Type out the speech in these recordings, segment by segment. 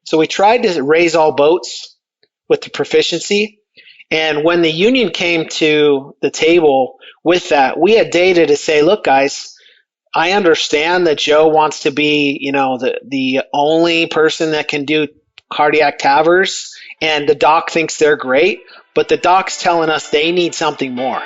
So we tried to raise all boats with the proficiency. And when the union came to the table with that, we had data to say, look, guys, I understand that Joe wants to be, the only person that can do cardiac TAVRs, and the doc thinks they're great, but the doc's telling us they need something more.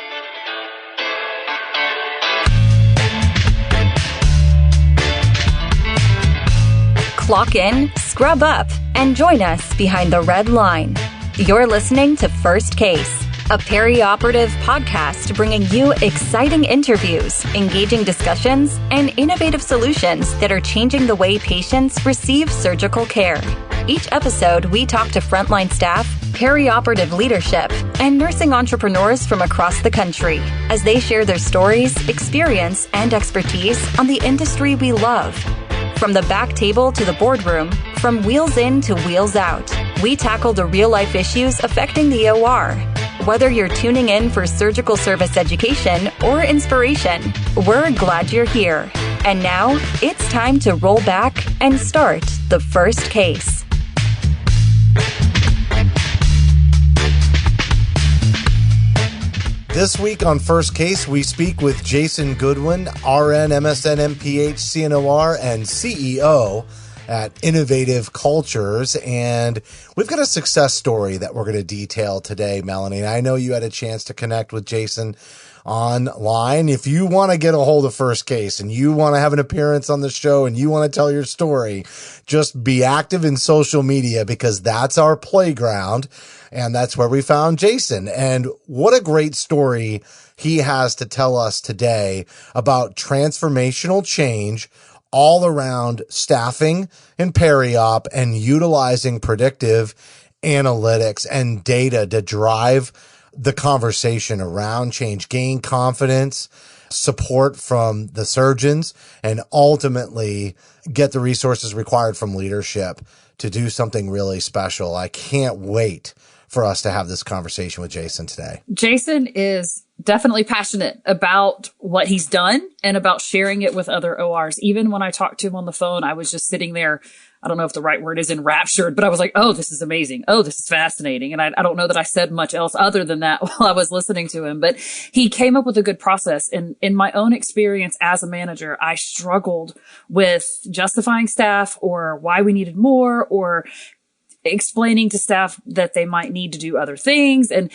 Clock in, scrub up, and join us behind the red line. You're listening to First Case, a perioperative podcast bringing you exciting interviews, engaging discussions, and innovative solutions that are changing the way patients receive surgical care. Each episode, we talk to frontline staff, perioperative leadership, and nursing entrepreneurs from across the country as they share their stories, experience, and expertise on the industry we love. From the back table to the boardroom, from wheels in to wheels out, we tackle the real-life issues affecting the OR. Whether you're tuning in for surgical service education or inspiration, we're glad you're here. And now, it's time to roll back and start the first case. This week on First Case, we speak with Jason Goodwin, RN, MSN, MPH, CNOR, and CEO at Innovative Cultures. And we've got a success story that we're going to detail today, Melanie. And I know you had a chance to connect with Jason online. If you want to get a hold of First Case and you want to have an appearance on the show and you want to tell your story, just be active in social media because that's our playground. And that's where we found Jason. And what a great story he has to tell us today about transformational change all around staffing and periop and utilizing predictive analytics and data to drive the conversation around change, gain confidence, support from the surgeons, and ultimately get the resources required from leadership to do something really special. I can't wait for us to have this conversation with Jason today. Jason is definitely passionate about what he's done and about sharing it with other ORs. Even when I talked to him on the phone, I was just sitting there. I don't know if the right word is enraptured, but I was like, oh, this is amazing. Oh, this is fascinating. And I don't know that I said much else other than that while I was listening to him, but he came up with a good process. And in my own experience as a manager, I struggled with justifying staff or why we needed more or explaining to staff that they might need to do other things. And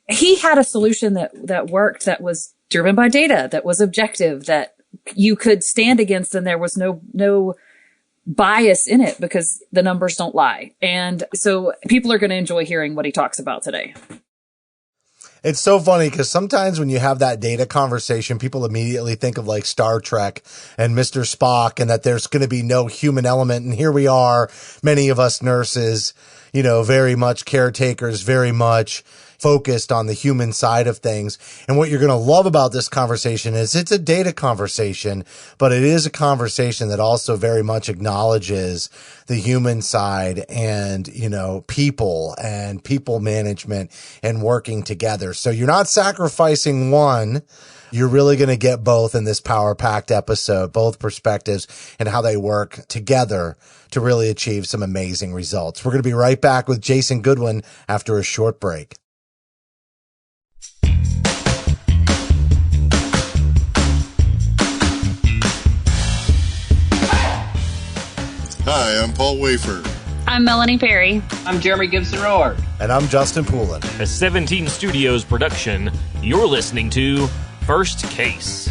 he had a solution that worked, that was driven by data, that was objective, that you could stand against, and there was no bias in it because the numbers don't lie. And so people are going to enjoy hearing what he talks about today. It's so funny because sometimes when you have that data conversation, people immediately think of like Star Trek and Mr. Spock and that there's going to be no human element. And here we are, many of us nurses, very much caretakers, very much focused on the human side of things. And what you're going to love about this conversation is it's a data conversation, but it is a conversation that also very much acknowledges the human side and, people and people management and working together. So you're not sacrificing one. You're really going to get both in this power-packed episode, both perspectives and how they work together to really achieve some amazing results. We're going to be right back with Jason Goodwin after a short break. Hi, I'm Paul Wafer. I'm Melanie Perry. I'm Jeremy Gibson-Rohr. And I'm Justin Poulin. A 17 Studios production, you're listening to First Case.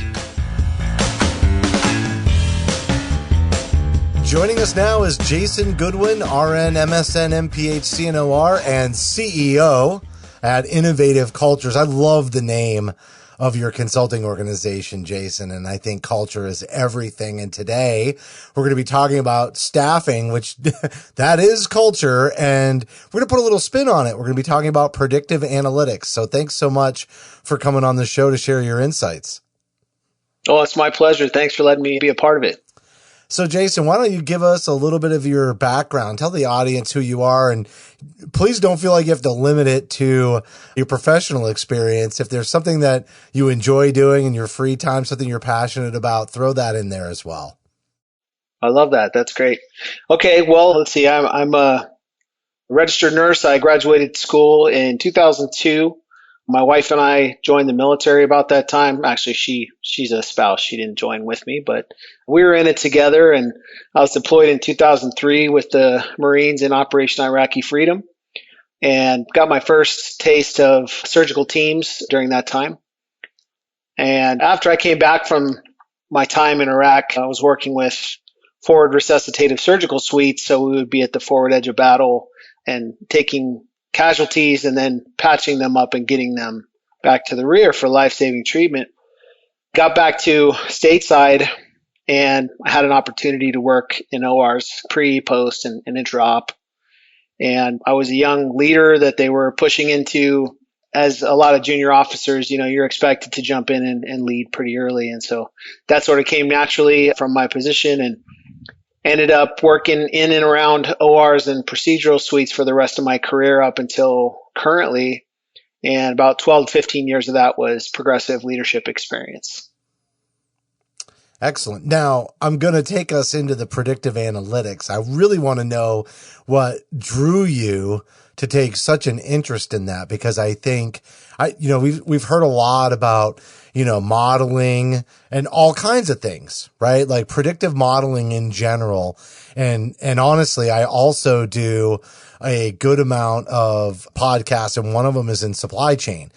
Joining us now is Jason Goodwin, RN, MSN, MPH, CNOR, and CEO at Innovative Cultures. I love the name of your consulting organization, Jason, and I think culture is everything. And today we're going to be talking about staffing, which that is culture, and we're going to put a little spin on it. We're going to be talking about predictive analytics. So thanks so much for coming on the show to share your insights. Oh, it's my pleasure. Thanks for letting me be a part of it. So Jason, why don't you give us a little bit of your background? Tell the audience who you are, and please don't feel like you have to limit it to your professional experience. If there's something that you enjoy doing in your free time, something you're passionate about, throw that in there as well. I love that. That's great. Okay, well, let's see. I'm a registered nurse. I graduated school in 2002. My wife and I joined the military about that time. Actually, she's a spouse. She didn't join with me, but we were in it together. And I was deployed in 2003 with the Marines in Operation Iraqi Freedom, and got my first taste of surgical teams during that time. And after I came back from my time in Iraq, I was working with forward resuscitative surgical suites. So we would be at the forward edge of battle and taking casualties and then patching them up and getting them back to the rear for life-saving treatment. Got back to stateside and I had an opportunity to work in ORs pre, post, and intra-op. And I was a young leader that they were pushing into. As a lot of junior officers, you're expected to jump in and lead pretty early. And so that sort of came naturally from my position, and ended up working in and around ORs and procedural suites for the rest of my career up until currently. And about 12 to 15 years of that was progressive leadership experience. Excellent. Now, I'm going to take us into the predictive analytics. I really want to know what drew you to take such an interest in that, because I think we've heard a lot about, modeling and all kinds of things, right? Like predictive modeling in general. And honestly, I also do a good amount of podcasts, and one of them is in supply chain.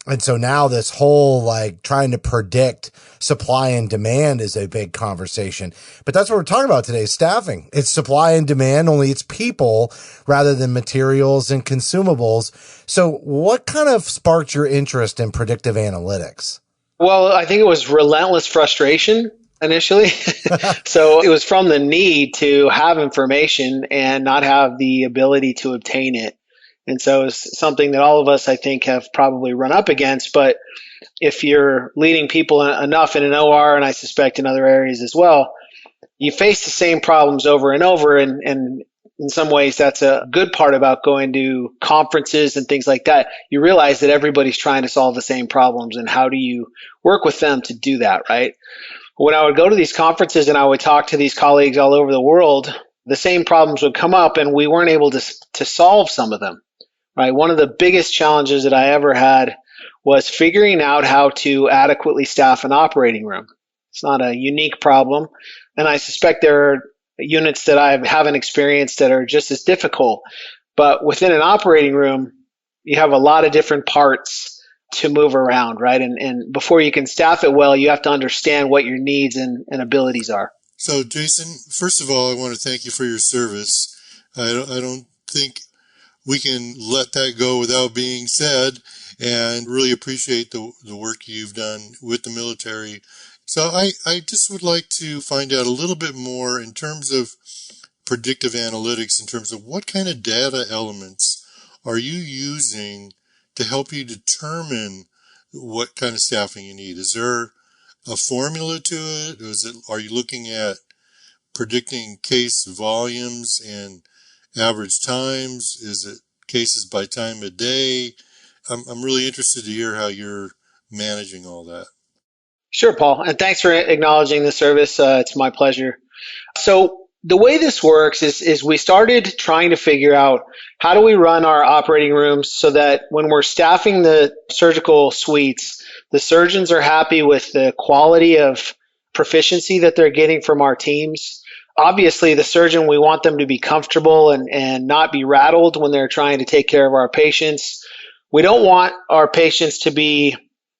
And so now this whole like trying to predict supply and demand is a big conversation. But that's what we're talking about today, staffing. It's supply and demand, only it's people rather than materials and consumables. So what kind of sparked your interest in predictive analytics? Well, I think it was relentless frustration initially. So it was from the need to have information and not have the ability to obtain it. And so it's something that all of us, I think, have probably run up against. But if you're leading people enough in an OR, and I suspect in other areas as well, you face the same problems over and over. And in some ways, that's a good part about going to conferences and things like that. You realize that everybody's trying to solve the same problems. And how do you work with them to do that, right? When I would go to these conferences and I would talk to these colleagues all over the world, the same problems would come up and we weren't able to solve some of them. Right. One of the biggest challenges that I ever had was figuring out how to adequately staff an operating room. It's not a unique problem. And I suspect there are units that I haven't experienced that are just as difficult. But within an operating room, you have a lot of different parts to move around, right? And before you can staff it well, you have to understand what your needs and abilities are. So, Jason, first of all, I want to thank you for your service. I don't think we can let that go without being said, and really appreciate the work you've done with the military. So I just would like to find out a little bit more in terms of predictive analytics, in terms of what kind of data elements are you using to help you determine what kind of staffing you need? Is there a formula to it? Are you looking at predicting case volumes and average times? Is it cases by time of day? I'm really interested to hear how you're managing all that. Sure, Paul. And thanks for acknowledging the service. It's my pleasure. So the way this works is we started trying to figure out how do we run our operating rooms so that when we're staffing the surgical suites, the surgeons are happy with the quality of proficiency that they're getting from our teams. Obviously, the surgeon, we want them to be comfortable and not be rattled when they're trying to take care of our patients. We don't want our patients to be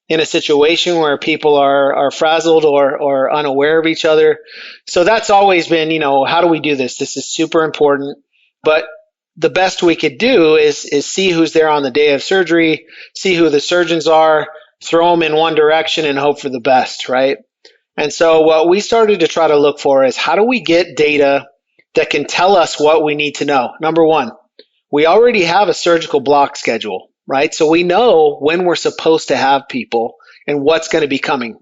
in a situation where people are frazzled or unaware of each other. So that's always been, how do we do this? This is super important. But the best we could do is see who's there on the day of surgery, see who the surgeons are, throw them in one direction and hope for the best, right? And so what we started to try to look for is how do we get data that can tell us what we need to know? Number one, we already have a surgical block schedule, right? So we know when we're supposed to have people and what's going to be coming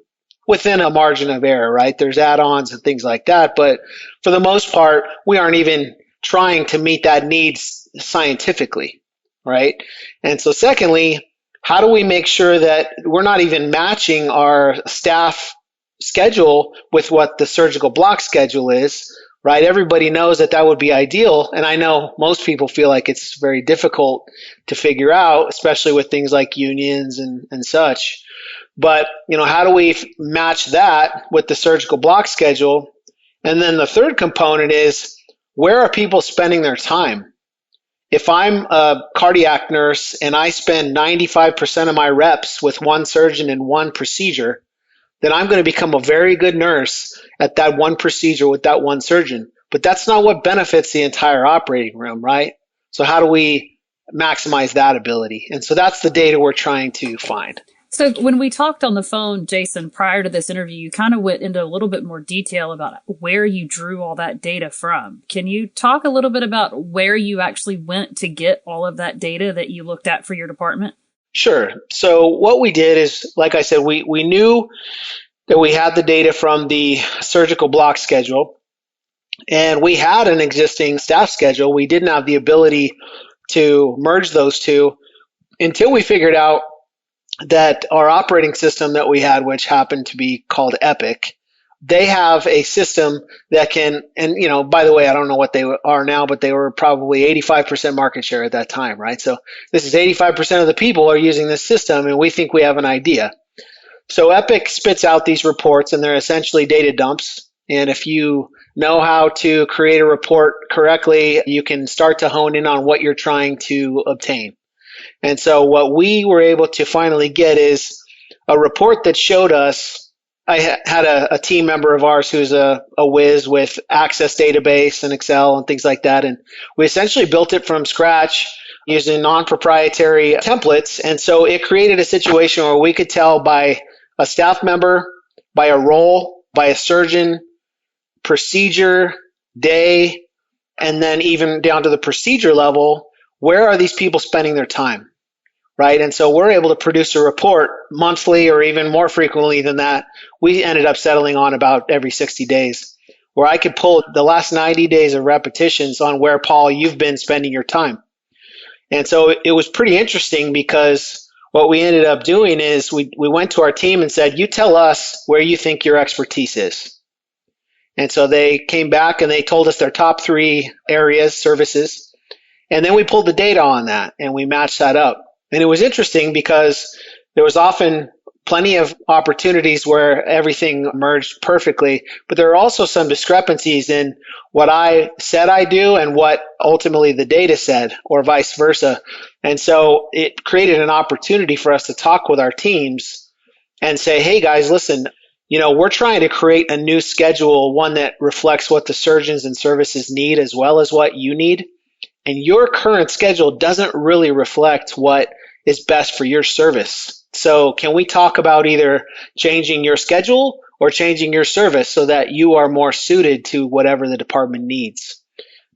within a margin of error, right? There's add-ons and things like that. But for the most part, we aren't even trying to meet that need scientifically, right? And so secondly, how do we make sure that we're not even matching our staff schedule with what the surgical block schedule is, right? Everybody knows that that would be ideal. And I know most people feel like it's very difficult to figure out, especially with things like unions and such. But, how do we match that with the surgical block schedule? And then the third component is, where are people spending their time? If I'm a cardiac nurse and I spend 95% of my reps with one surgeon and one procedure, then I'm going to become a very good nurse at that one procedure with that one surgeon. But that's not what benefits the entire operating room, right? So how do we maximize that ability? And so that's the data we're trying to find. So when we talked on the phone, Jason, prior to this interview, you kind of went into a little bit more detail about where you drew all that data from. Can you talk a little bit about where you actually went to get all of that data that you looked at for your department? Sure. So what we did is, like I said, we knew that we had the data from the surgical block schedule, and we had an existing staff schedule. We didn't have the ability to merge those two until we figured out that our operating system that we had, which happened to be called Epic, they have a system that can, and by the way, I don't know what they are now, but they were probably 85% market share at that time, right? So this is 85% of the people are using this system, and we think we have an idea. So Epic spits out these reports, and they're essentially data dumps. And if you know how to create a report correctly, you can start to hone in on what you're trying to obtain. And so what we were able to finally get is a report that showed us. I had a team member of ours who's a whiz with Access database and Excel and things like that. And we essentially built it from scratch using non-proprietary templates. And so it created a situation where we could tell by a staff member, by a role, by a surgeon, procedure, day, and then even down to the procedure level, where are these people spending their time, right? And so we're able to produce a report monthly or even more frequently than that. We ended up settling on about every 60 days, where I could pull the last 90 days of repetitions on where, Paul, you've been spending your time. And so it was pretty interesting, because what we ended up doing is we went to our team and said, you tell us where you think your expertise is. And so they came back and they told us their top 3 areas, services. And then we pulled the data on that and we matched that up. And it was interesting because there was often plenty of opportunities where everything merged perfectly, but there are also some discrepancies in what I said I do and what ultimately the data said, or vice versa. And so it created an opportunity for us to talk with our teams and say, hey guys, listen, we're trying to create a new schedule, one that reflects what the surgeons and services need as well as what you need. And your current schedule doesn't really reflect what is best for your service. So can we talk about either changing your schedule or changing your service so that you are more suited to whatever the department needs?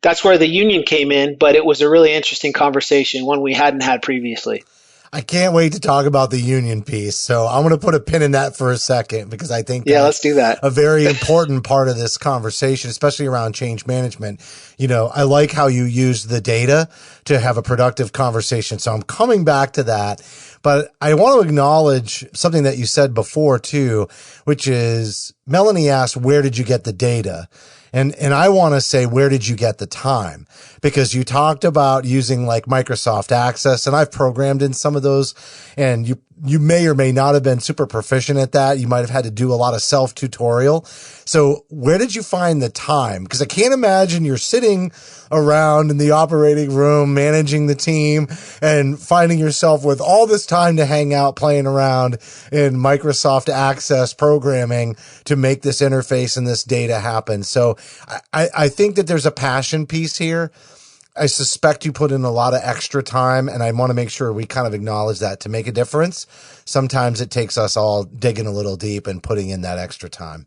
That's where the union came in, but it was a really interesting conversation, one we hadn't had previously. I can't wait to talk about the union piece. So I'm going to put a pin in that for a second, because I think let's do that. A very important part of this conversation, especially around change management. I like how you use the data to have a productive conversation. So I'm coming back to that, but I want to acknowledge something that you said before too, which is Melanie asked, where did you get the data? And I want to say, where did you get the time? Because you talked about using like Microsoft Access, and I've programmed in some of those, and you may or may not have been super proficient at that. You might have had to do a lot of self-tutorial. So where did you find the time? Because I can't imagine you're sitting around in the operating room managing the team and finding yourself with all this time to hang out playing around in Microsoft Access programming to make this interface and this data happen. So I think that there's a passion piece here. I suspect you put in a lot of extra time, and I want to make sure we kind of acknowledge that to make a difference. Sometimes it takes us all digging a little deep and putting in that extra time.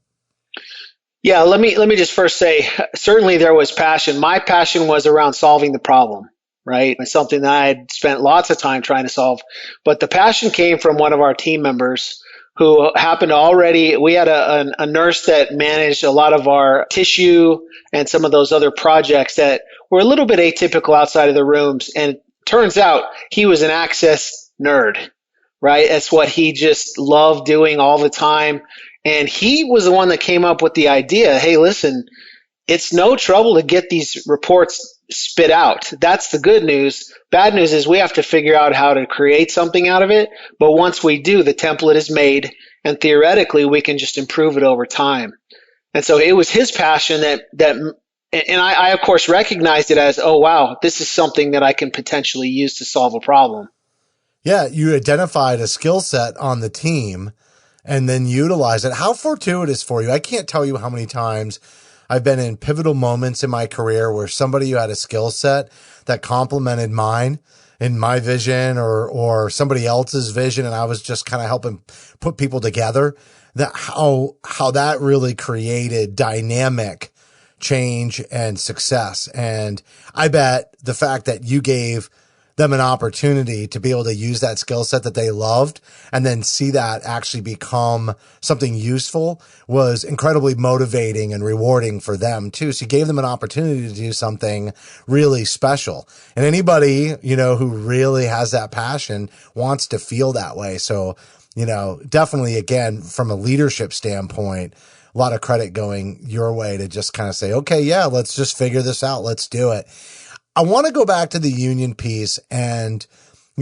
Yeah, let me just first say, certainly there was passion. My passion was around solving the problem, right? It's something that I had spent lots of time trying to solve. But the passion came from one of our team members who happened to already, we had a nurse that managed a lot of our tissue and some of those other projects that were a little bit atypical outside of the rooms. And turns out he was an access nerd, right? That's what he just loved doing all the time. And he was the one that came up with the idea, hey, listen, it's no trouble to get these reports spit out. That's the good news. Bad news is we have to figure out how to create something out of it. But once we do, the template is made, and theoretically we can just improve it over time. And so it was his passion and I of course recognized it as, oh wow, this is something that I can potentially use to solve a problem. Yeah, you identified a skill set on the team and then utilize it. How fortuitous for you. I can't tell you how many times I've been in pivotal moments in my career where somebody who had a skill set that complemented mine in my vision or somebody else's vision, and I was just kind of helping put people together, that how that really created dynamic change and success. And I bet the fact that you gave them an opportunity to be able to use that skill set that they loved and then see that actually become something useful was incredibly motivating and rewarding for them too. So you gave them an opportunity to do something really special. And anybody, who really has that passion wants to feel that way. So, definitely, again, from a leadership standpoint, a lot of credit going your way to just kind of say, okay, yeah, let's just figure this out. Let's do it. I want to go back to the union piece and,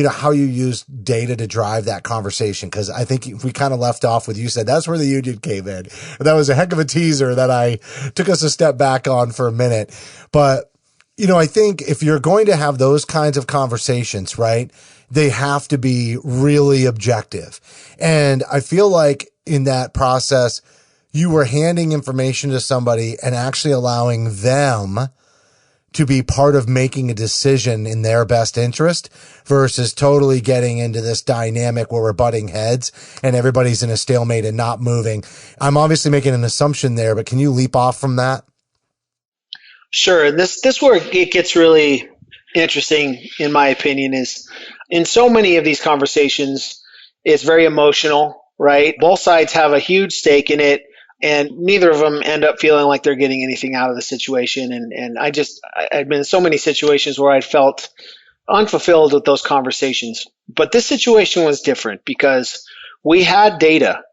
how you use data to drive that conversation. Cause I think we kind of left off with, you said that's where the union came in. And that was a heck of a teaser that I took us a step back on for a minute. But, I think if you're going to have those kinds of conversations, right, they have to be really objective. And I feel like in that process, you were handing information to somebody and actually allowing them to be part of making a decision in their best interest versus totally getting into this dynamic where we're butting heads and everybody's in a stalemate and not moving. I'm obviously making an assumption there, but can you leap off from that? Sure. And this where it gets really interesting, in my opinion, is in so many of these conversations, it's very emotional, right? Both sides have a huge stake in it, and neither of them end up feeling like they're getting anything out of the situation. And I've been in so many situations where I felt unfulfilled with those conversations. But this situation was different because we had data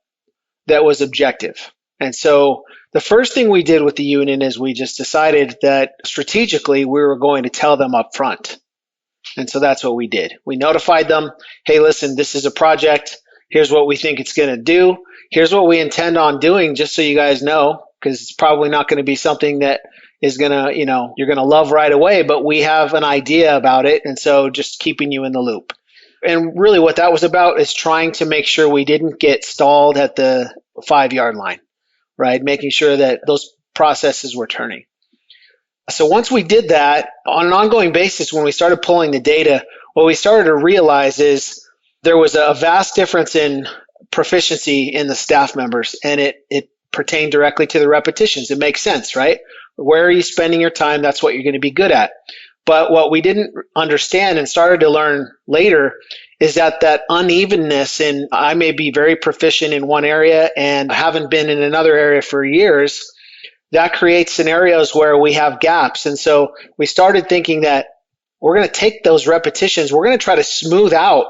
that was objective. And so the first thing we did with the union is we just decided that strategically we were going to tell them up front. And so that's what we did. We notified them, hey, listen, this is a project. Here's what we think it's going to do. Here's what we intend on doing, just so you guys know, because it's probably not going to be something that is going to, you're going to love right away, but we have an idea about it. And so just keeping you in the loop. And really what that was about is trying to make sure we didn't get stalled at the 5-yard line, right? Making sure that those processes were turning. So once we did that, on an ongoing basis, when we started pulling the data, what we started to realize is there was a vast difference in proficiency in the staff members, and it pertained directly to the repetitions. It makes sense, right? Where are you spending your time? That's what you're going to be good at. But what we didn't understand and started to learn later is that unevenness in, I may be very proficient in one area and haven't been in another area for years, that creates scenarios where we have gaps. And so we started thinking that we're going to take those repetitions, we're going to try to smooth out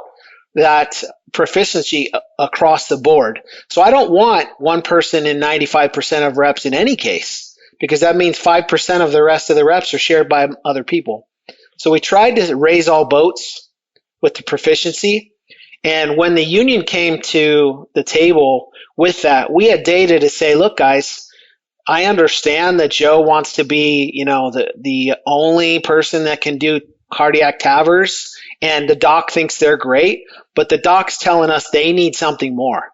that proficiency across the board. So I don't want one person in 95% of reps in any case, because that means 5% of the rest of the reps are shared by other people. So we tried to raise all boats with the proficiency. And when the union came to the table with that, we had data to say, look, guys, I understand that Joe wants to be, the only person that can do cardiac TAVRs, and the doc thinks they're great, but the doc's telling us they need something more.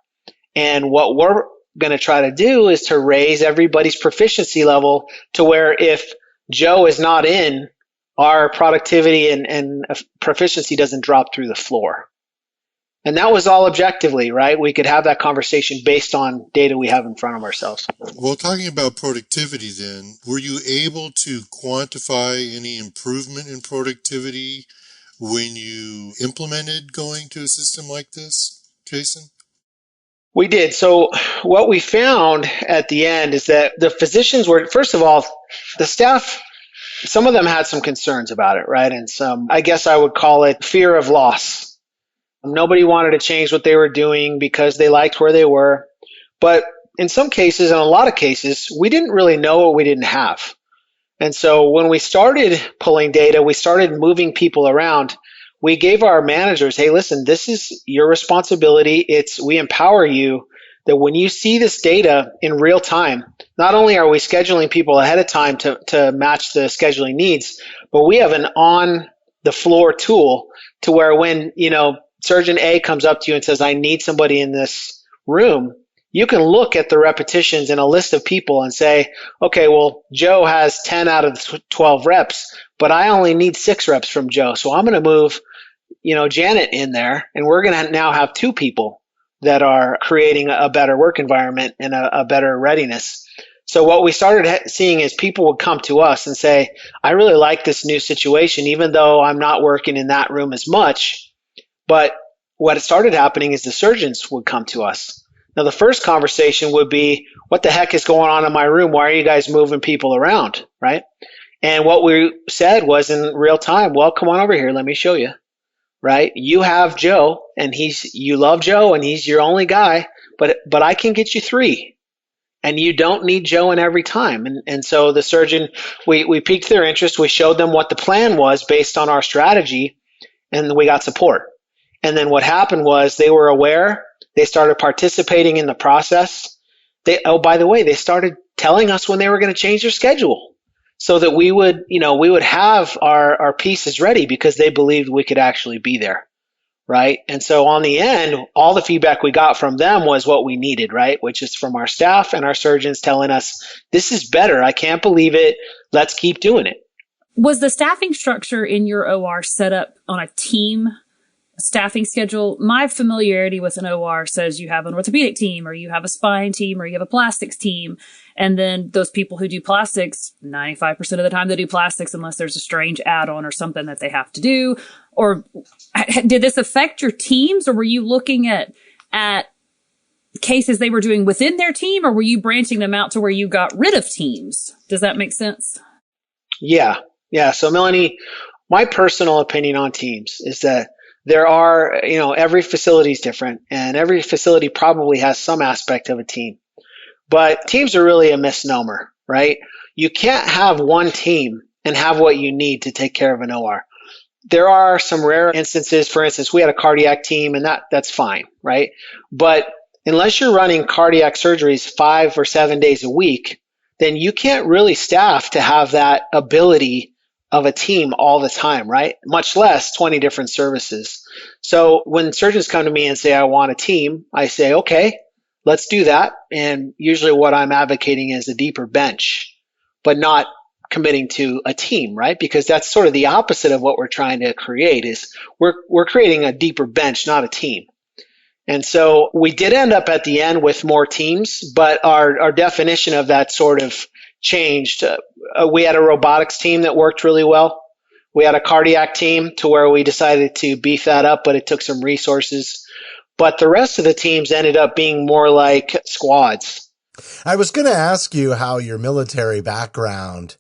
And what we're going to try to do is to raise everybody's proficiency level to where if Joe is not in, our productivity and proficiency doesn't drop through the floor. And that was all objectively, right? We could have that conversation based on data we have in front of ourselves. Well, talking about productivity then, were you able to quantify any improvement in productivity when you implemented going to a system like this, Jason? We did. So what we found at the end is that the physicians were, first of all, the staff, some of them had some concerns about it, right? And some, I guess I would call it fear of loss. Nobody wanted to change what they were doing because they liked where they were. But in some cases, in a lot of cases, we didn't really know what we didn't have. And so when we started pulling data, we started moving people around. We gave our managers, hey, listen, this is your responsibility. We empower you that when you see this data in real time, not only are we scheduling people ahead of time to match the scheduling needs, but we have an on the floor tool to where when, surgeon A comes up to you and says, I need somebody in this room, you can look at the repetitions in a list of people and say, okay, well, Joe has 10 out of the 12 reps, but I only need 6 reps from Joe. So I'm going to move, Janet in there, and we're going to now have 2 people that are creating a better work environment and a better readiness. So what we started seeing is people would come to us and say, I really like this new situation, even though I'm not working in that room as much. But what started happening is the surgeons would come to us. Now, the first conversation would be, what the heck is going on in my room? Why are you guys moving people around, right? And what we said was in real time, well, come on over here. Let me show you, right? You have Joe, and you love Joe, and he's your only guy, but I can get you 3. And you don't need Joe in every time. And so the surgeon, we piqued their interest. We showed them what the plan was based on our strategy, and we got support. And then what happened was they were aware. They started participating in the process. By the way, they started telling us when they were going to change their schedule so that we would have our pieces ready because they believed we could actually be there. Right. And so on the end, all the feedback we got from them was what we needed, right? Which is from our staff and our surgeons telling us, this is better. I can't believe it. Let's keep doing it. Was the staffing structure in your OR set up on a team staffing schedule? My familiarity with an OR says you have an orthopedic team, or you have a spine team, or you have a plastics team. And then those people who do plastics, 95% of the time they do plastics unless there's a strange add-on or something that they have to do. Or did this affect your teams, or were you looking at cases they were doing within their team, or were you branching them out to where you got rid of teams? Does that make sense? Yeah. So Melanie, my personal opinion on teams is that there are, every facility is different, and every facility probably has some aspect of a team. But teams are really a misnomer, right? You can't have one team and have what you need to take care of an OR. There are some rare instances. For instance, we had a cardiac team, and that's fine, right? But unless you're running cardiac surgeries 5 or 7 days a week, then you can't really staff to have that ability of a team all the time, right? Much less 20 different services. So when surgeons come to me and say, I want a team, I say, okay, let's do that. And usually what I'm advocating is a deeper bench, but not committing to a team, right? Because that's sort of the opposite of what we're trying to create is we're creating a deeper bench, not a team. And so we did end up at the end with more teams, but our definition of that sort of changed. We had a robotics team that worked really well. We had a cardiac team to where we decided to beef that up, but it took some resources. But the rest of the teams ended up being more like squads. I was going to ask you how your military background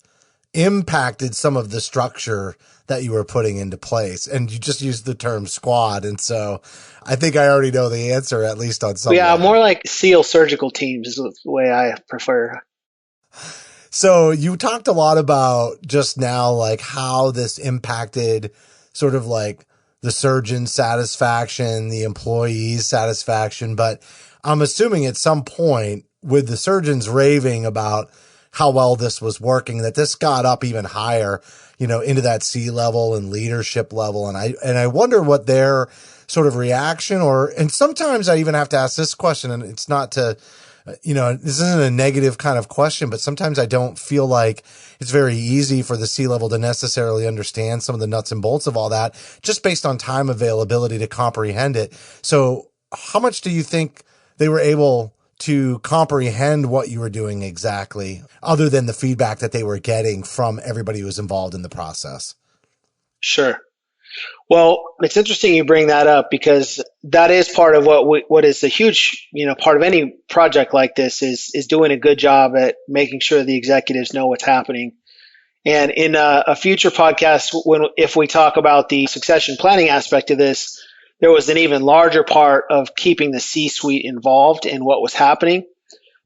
impacted some of the structure that you were putting into place. And you just used the term squad. And so I think I already know the answer, at least on some level. More like SEAL surgical teams is the way I prefer. So you talked a lot about just now, like how this impacted sort of like the surgeon satisfaction, the employees satisfaction. But I'm assuming at some point with the surgeons raving about how well this was working, that this got up even higher, into that C-level and leadership level. And I wonder what their sort of reaction and sometimes I even have to ask this question, and it's not to, this isn't a negative kind of question, but sometimes I don't feel like it's very easy for the C-level to necessarily understand some of the nuts and bolts of all that just based on time availability to comprehend it. So how much do you think they were able to comprehend what you were doing exactly, other than the feedback that they were getting from everybody who was involved in the process? Sure. Well, it's interesting you bring that up because that is part of what is a huge, part of any project like this is doing a good job at making sure the executives know what's happening. And in a future podcast, if we talk about the succession planning aspect of this, there was an even larger part of keeping the C-suite involved in what was happening.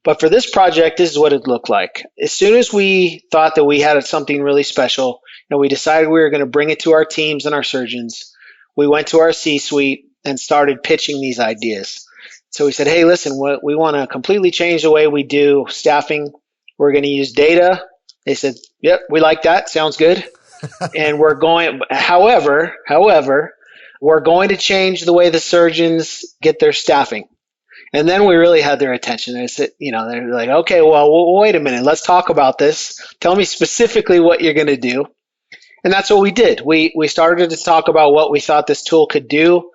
But for this project, this is what it looked like. As soon as we thought that we had something really special and we decided we were going to bring it to our teams and our surgeons, we went to our C-suite and started pitching these ideas. So we said, hey, listen, we want to completely change the way we do staffing. We're going to use data. They said, yep, we like that. Sounds good. And however, we're going to change the way the surgeons get their staffing. And then we really had their attention. They said, they're like, okay, well, wait a minute. Let's talk about this. Tell me specifically what you're going to do. And that's what we did. We started to talk about what we thought this tool could do.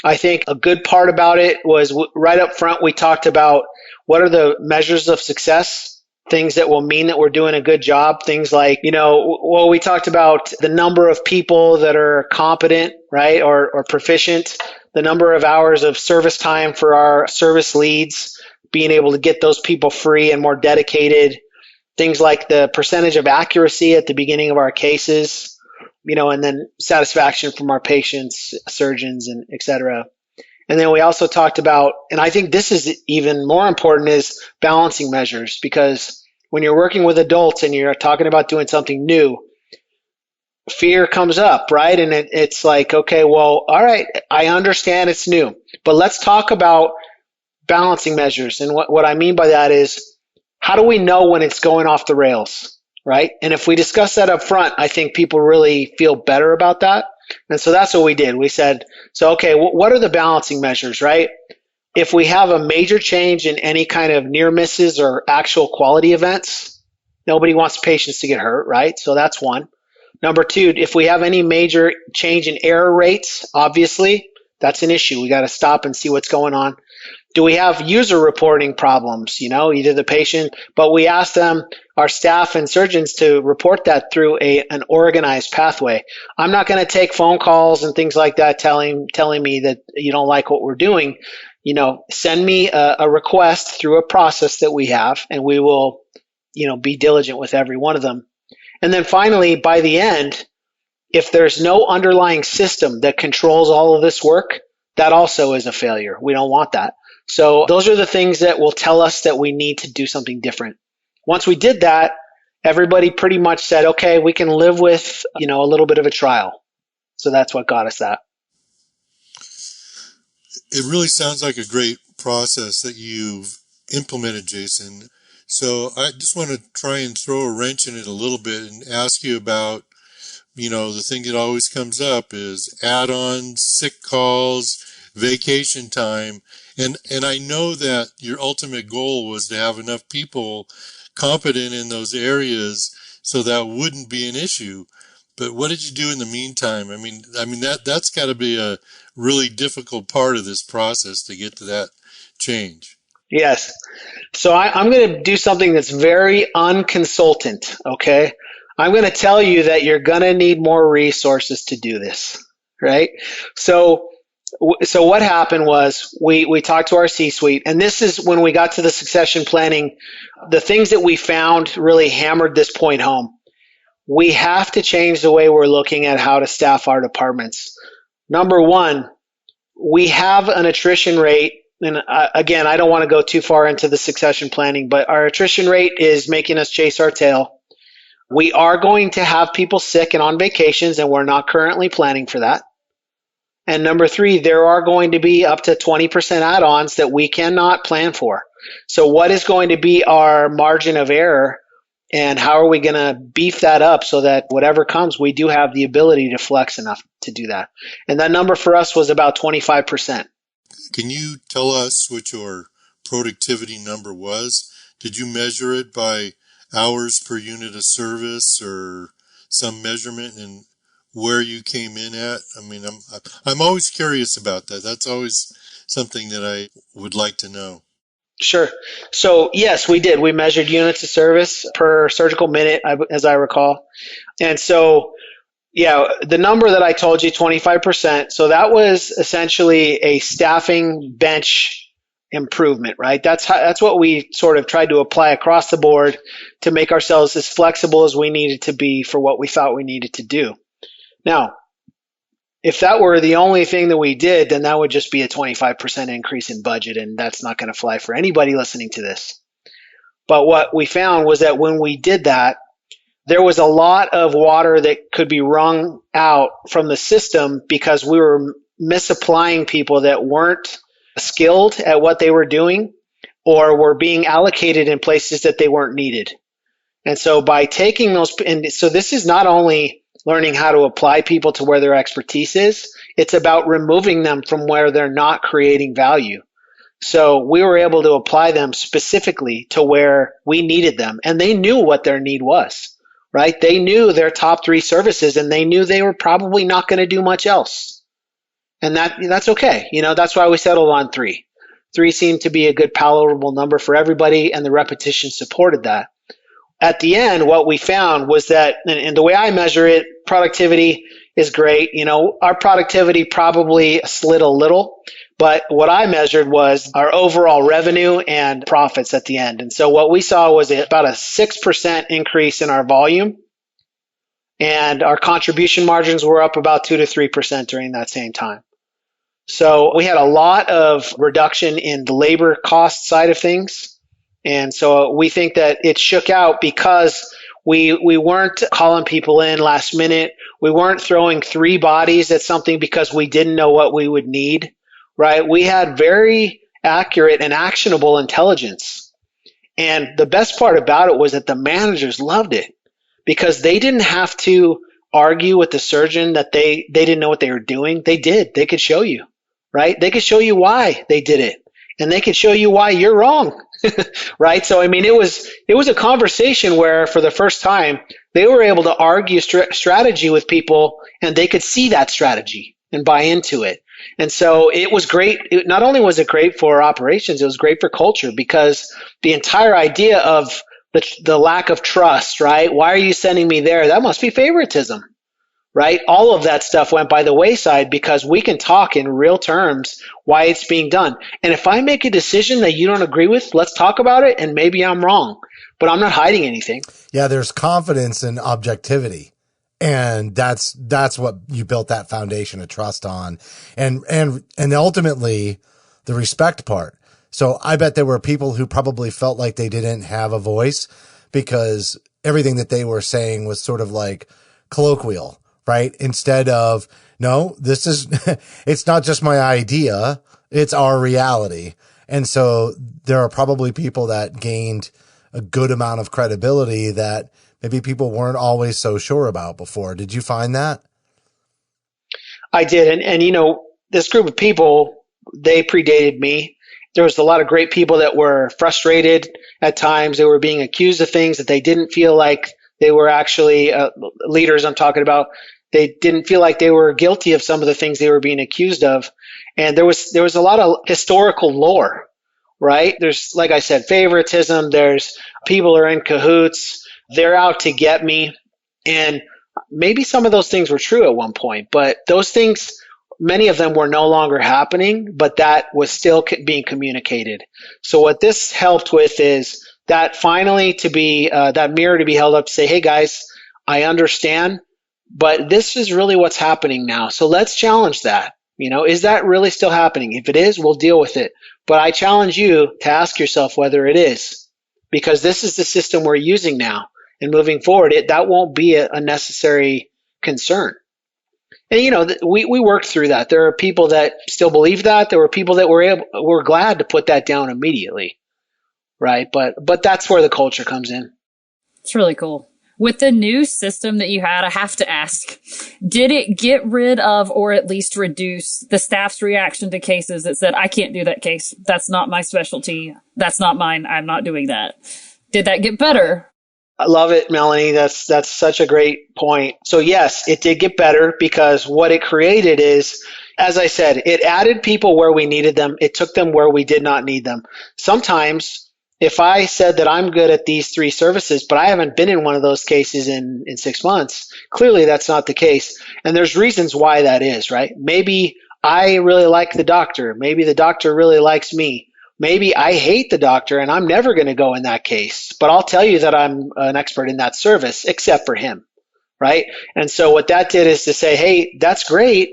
I think a good part about it was right up front, we talked about what are the measures of success, things that will mean that we're doing a good job. Things like, we talked about the number of people that are competent, right, or proficient, the number of hours of service time for our service leads, being able to get those people free and more dedicated, things like the percentage of accuracy at the beginning of our cases, and then satisfaction from our patients, surgeons, and et cetera. And then we also talked about, and I think this is even more important, is balancing measures, because when you're working with adults and you're talking about doing something new, fear comes up, right? And it's like, okay, well, all right, I understand it's new, but let's talk about balancing measures. And what I mean by that is, how do we know when it's going off the rails, right? And if we discuss that up front, I think people really feel better about that. And so that's what we did. We said, so, okay, what are the balancing measures, right? If we have a major change in any kind of near misses or actual quality events, nobody wants patients to get hurt, right? So that's one. Number two, if we have any major change in error rates, obviously, that's an issue. We got to stop and see what's going on. Do we have user reporting problems? Either the patient, but we ask them, our staff and surgeons, to report that through an organized pathway. I'm not going to take phone calls and things like that telling me that you don't like what we're doing. Send me a request through a process that we have, and we will, be diligent with every one of them. And then finally, by the end, if there's no underlying system that controls all of this work, that also is a failure. We don't want that. So those are the things that will tell us that we need to do something different. Once we did that, everybody pretty much said, okay, we can live with, a little bit of a trial. So that's what got us that. It really sounds like a great process that you've implemented, Jason. So I just want to try and throw a wrench in it a little bit and ask you about, the thing that always comes up is add-ons, sick calls, vacation time. And I know that your ultimate goal was to have enough people competent in those areas so that wouldn't be an issue. But what did you do in the meantime? I mean that's got to be a really difficult part of this process to get to that change. Yes. So I'm going to do something that's very unconsultant, okay? I'm going to tell you that you're going to need more resources to do this, right? So what happened was we talked to our C-suite, and this is when we got to the succession planning. The things that we found really hammered this point home. We have to change the way we're looking at how to staff our departments. Number one, we have an attrition rate, and again, I don't want to go too far into the succession planning, but our attrition rate is making us chase our tail. We are going to have people sick and on vacations, and we're not currently planning for that. And number three, there are going to be up to 20% add-ons that we cannot plan for. So what is going to be our margin of error, and how are we going to beef that up so that whatever comes, we do have the ability to flex enough to do that? And that number for us was about 25%. Can you tell us what your productivity number was? Did you measure it by hours per unit of service or some measurement, and where you came in at? I mean, I'm always curious about that. That's always something that I would like to know. Sure. So yes, we did. We measured units of service per surgical minute, as I recall. And so, yeah, the number that I told you, 25%. So that was essentially a staffing bench improvement, right? That's what we sort of tried to apply across the board to make ourselves as flexible as we needed to be for what we thought we needed to do. Now, if that were the only thing that we did, then that would just be a 25% increase in budget, and that's not going to fly for anybody listening to this. But what we found was that when we did that, there was a lot of water that could be wrung out from the system because we were misapplying people that weren't skilled at what they were doing or were being allocated in places that they weren't needed. And so by taking those, and so this is not only learning how to apply people to where their expertise is, it's about removing them from where they're not creating value. So we were able to apply them specifically to where we needed them, and they knew what their need was. Right? They knew their top 3 services, and they knew they were probably not going to do much else. And that's okay. That's why we settled on 3. 3 seemed to be a good palatable number for everybody, and the repetition supported that. At the end, what we found was that, and the way I measure it, productivity is great. Our productivity probably slid a little, but what I measured was our overall revenue and profits at the end. And so what we saw was about a 6% increase in our volume, and our contribution margins were up about 2 to 3% during that same time. So we had a lot of reduction in the labor cost side of things. And so we think that it shook out because we weren't calling people in last minute. We weren't throwing 3 bodies at something because we didn't know what we would need. Right? We had very accurate and actionable intelligence. And the best part about it was that the managers loved it because they didn't have to argue with the surgeon that they didn't know what they were doing. They did. They could show you, right? They could show you why they did it, and they could show you why you're wrong, right? So, I mean, it was a conversation where for the first time they were able to argue strategy with people, and they could see that strategy and buy into it. And so it was great. Not only was it great for operations, it was great for culture because the entire idea of the lack of trust, right? Why are you sending me there? That must be favoritism, right? All of that stuff went by the wayside because we can talk in real terms why it's being done. And if I make a decision that you don't agree with, let's talk about it, and maybe I'm wrong, but I'm not hiding anything. Yeah, there's confidence and objectivity. And that's what you built that foundation of trust on. And ultimately the respect part. So I bet there were people who probably felt like they didn't have a voice because everything that they were saying was sort of like colloquial, right? Instead of, no, this is, it's not just my idea, it's our reality. And so there are probably people that gained a good amount of credibility that maybe people weren't always so sure about before. Did you find that? I did. And this group of people, they predated me. There was a lot of great people that were frustrated at times. They were being accused of things that they didn't feel like they were actually leaders I'm talking about. They didn't feel like they were guilty of some of the things they were being accused of. And there was a lot of historical lore, right? There's, like I said, favoritism. There's people are in cahoots. They're out to get me. And maybe some of those things were true at one point, but those things, many of them were no longer happening, but that was still being communicated. So what this helped with is that finally to be, that mirror to be held up to say, hey guys, I understand, but this is really what's happening now. So let's challenge that. Is that really still happening? If it is, we'll deal with it. But I challenge you to ask yourself whether it is, because this is the system we're using now. And moving forward, that won't be a necessary concern. And we worked through that. There are people that still believe that. There were people that were glad to put that down immediately, right? But that's where the culture comes in. It's really cool. With the new system that you had, I have to ask, did it get rid of or at least reduce the staff's reaction to cases that said, I can't do that case. That's not my specialty. That's not mine. I'm not doing that. Did that get better? I love it, Melanie. That's such a great point. So yes, it did get better because what it created is, as I said, it added people where we needed them. It took them where we did not need them. Sometimes if I said that I'm good at these 3 services, but I haven't been in one of those cases in 6 months, clearly that's not the case. And there's reasons why that is, right? Maybe I really like the doctor. Maybe the doctor really likes me. Maybe I hate the doctor and I'm never going to go in that case, but I'll tell you that I'm an expert in that service, except for him, right? And so what that did is to say, hey, that's great,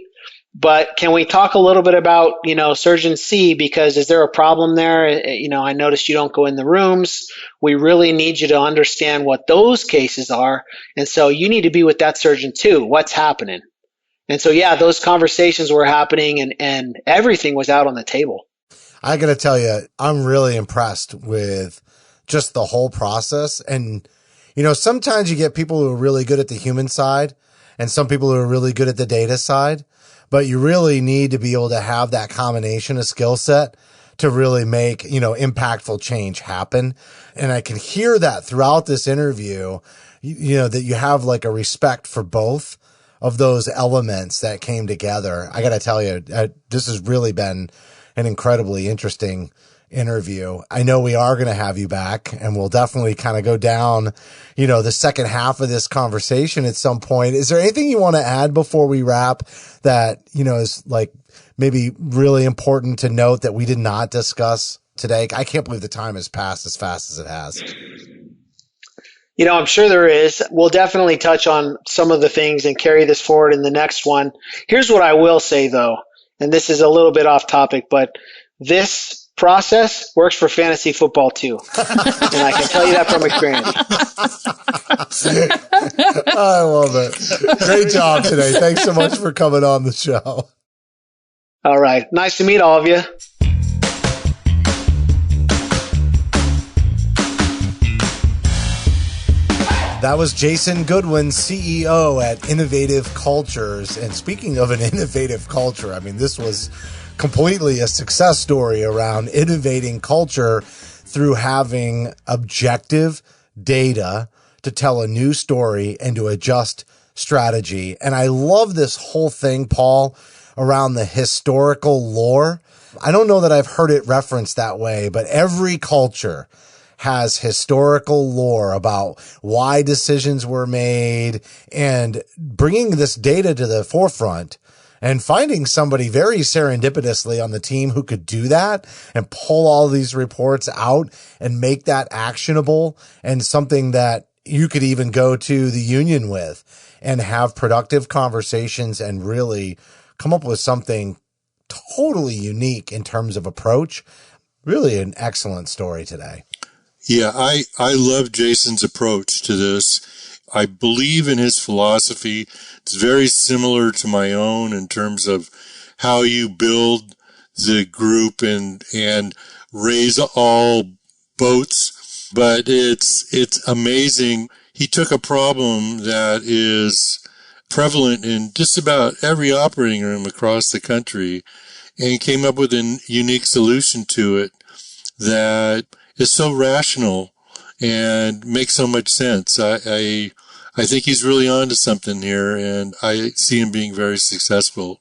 But can we talk a little bit about, surgeon C, because is there a problem there? I noticed you don't go in the rooms. We really need you to understand what those cases are. And so you need to be with that surgeon too. What's happening? And so, yeah, those conversations were happening and everything was out on the table. I got to tell you, I'm really impressed with just the whole process. And, sometimes you get people who are really good at the human side and some people who are really good at the data side, but you really need to be able to have that combination of skill set to really make, impactful change happen. And I can hear that throughout this interview, that you have like a respect for both of those elements that came together. I got to tell you, this has really been an incredibly interesting interview. I know we are going to have you back, and we'll definitely kind of go down, the second half of this conversation at some point. Is there anything you want to add before we wrap that, is like maybe really important to note that we did not discuss today? I can't believe the time has passed as fast as it has. I'm sure there is. We'll definitely touch on some of the things and carry this forward in the next one. Here's what I will say, though, and this is a little bit off topic, but this process works for fantasy football too. And I can tell you that from experience. I love it. Great job today. Thanks so much for coming on the show. All right. Nice to meet all of you. That was Jason Goodwin, CEO at Innovative Cultures. And speaking of an innovative culture, this was completely a success story around innovating culture through having objective data to tell a new story and to adjust strategy. And I love this whole thing, Paul, around the historical lore. I don't know that I've heard it referenced that way, but every culture has historical lore about why decisions were made, and bringing this data to the forefront and finding somebody very serendipitously on the team who could do that and pull all these reports out and make that actionable and something that you could even go to the union with and have productive conversations and really come up with something totally unique in terms of approach. Really an excellent story today. Yeah, I love Jason's approach to this. I believe in his philosophy. It's very similar to my own in terms of how you build the group and raise all boats. But it's amazing. He took a problem that is prevalent in just about every operating room across the country and came up with a unique solution to it that is so rational and makes so much sense. I think he's really onto something here, and I see him being very successful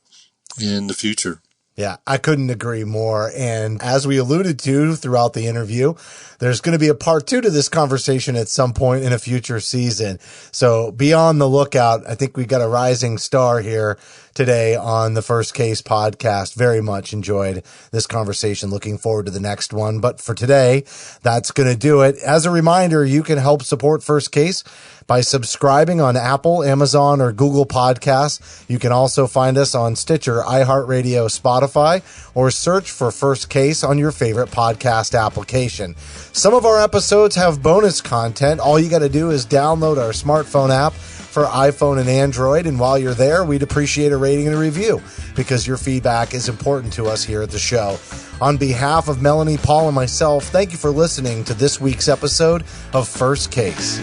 in the future. Yeah, I couldn't agree more. And as we alluded to throughout the interview, there's going to be a part 2 to this conversation at some point in a future season. So be on the lookout. I think we got a rising star here today on the First Case podcast. Very much enjoyed this conversation. Looking forward to the next one. But for today, that's going to do it. As a reminder, you can help support First Case by subscribing on Apple, Amazon, or Google Podcasts. You can also find us on Stitcher, iHeartRadio, Spotify, or search for First Case on your favorite podcast application. Some of our episodes have bonus content. All you got to do is download our smartphone app for iPhone and Android. And while you're there, we'd appreciate a rating and a review because your feedback is important to us here at the show. On behalf of Melanie, Paul, and myself, thank you for listening to this week's episode of First Case.